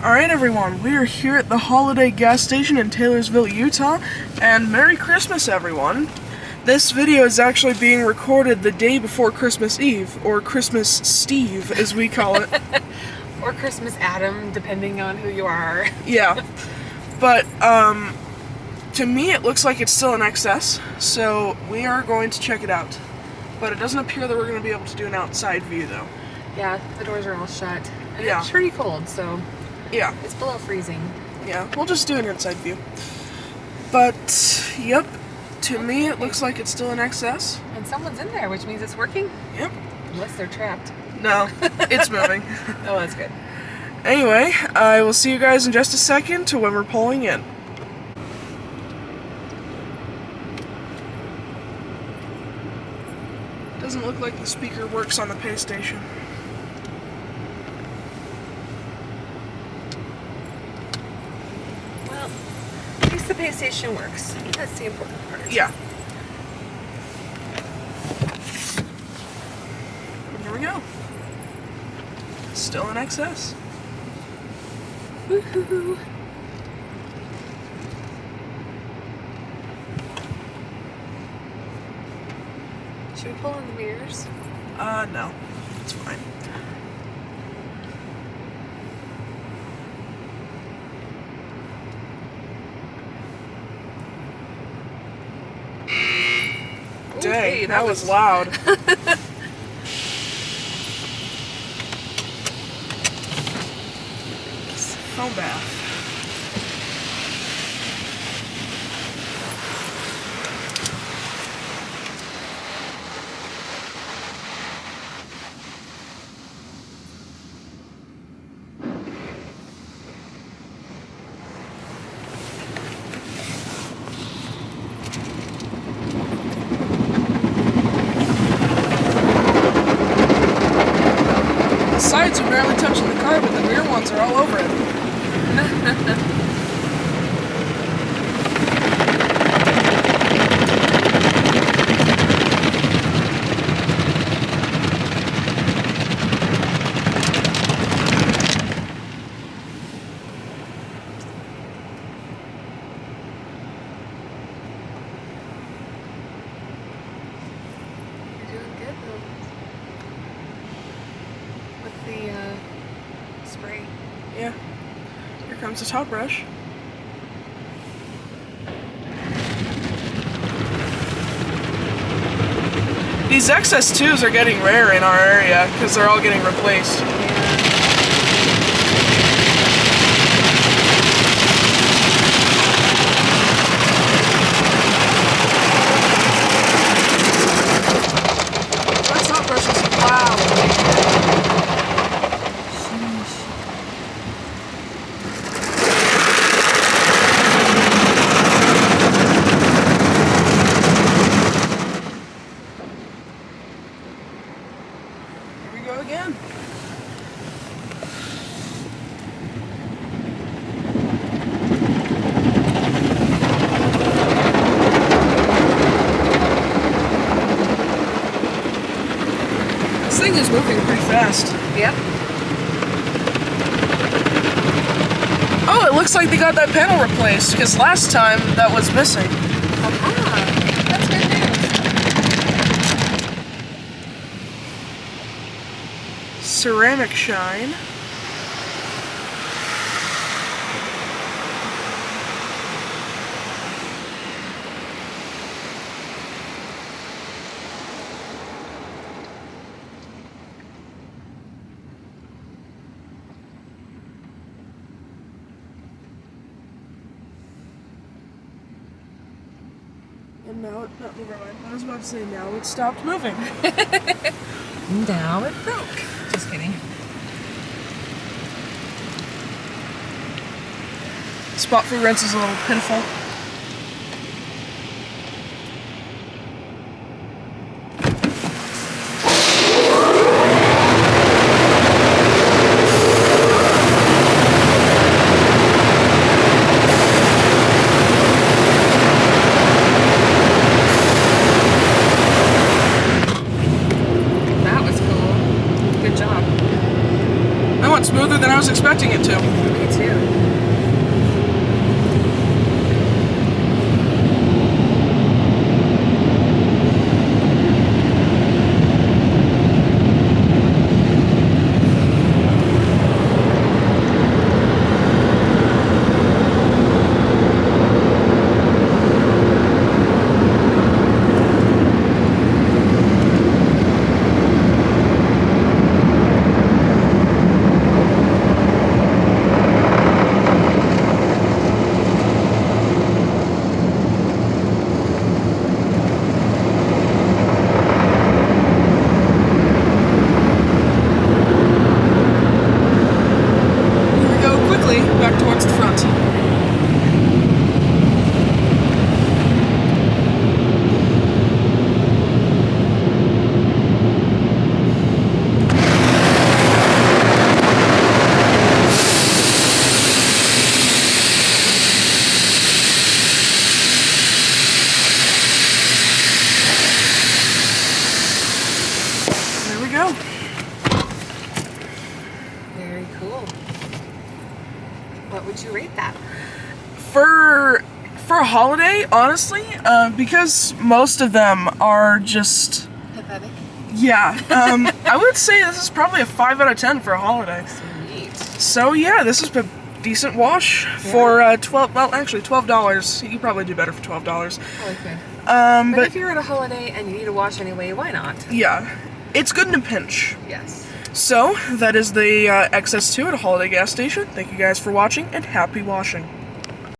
Alright everyone, we are here at the Holiday gas station in Taylorsville, Utah, and Merry Christmas everyone! This video is actually being recorded the day before Christmas Eve, or Christmas Steve as we call it. Or Christmas Adam, depending on who you are. Yeah, but to me it looks like it's still in excess, so we are going to check it out. But it doesn't appear that we're going to be able to do an outside view though. Yeah, the doors are all shut, and yeah. It's pretty cold, so... Yeah. It's below freezing. Yeah, we'll just do an inside view. But, yep, to me it looks like it's still in excess. And someone's in there, which means it's working? Yep. Unless they're trapped. No, it's moving. Oh, that's good. Anyway, I will see you guys in just a second to when we're pulling in. Doesn't look like the speaker works on the pay station. At least the pay station works. That's the important part. Yeah. And here we go. Still in excess. Woohoo! Should we pull in the mirrors? No. It's fine. Dang, hey, that was loud. Foam bath. Sides are barely touching the car, but the rear ones are all over it. You're doing good, though. With the spray. Yeah. Here comes the top brush. These XS2s are getting rare in our area because they're all getting replaced. That top brush is loud. Here we go again. This thing is moving pretty fast. Yep. Oh, it looks like they got that panel replaced, because last time that was missing. That's good news. Ceramic shine. And now it, no, never mind. I was about to say now it stopped moving. Now it broke. Just kidding. Spot for rinse is a little pitiful. That was cool. Good job. That went smoother than I was expecting it to. Me too. Back towards the front. There we go. Very cool. What would you rate that? For a holiday, honestly, because most of them are just, Pathetic. yeah, I would say this is probably a 5 out of 10 for a holiday. Sweet. So yeah, this is a decent wash for $12. You could probably do better for $12. Probably could. But But if you're at a holiday and you need a wash anyway, why not? yeah, it's good in a pinch. Yes. So that is the XS2 at a holiday gas station. Thank you guys for watching, and happy washing.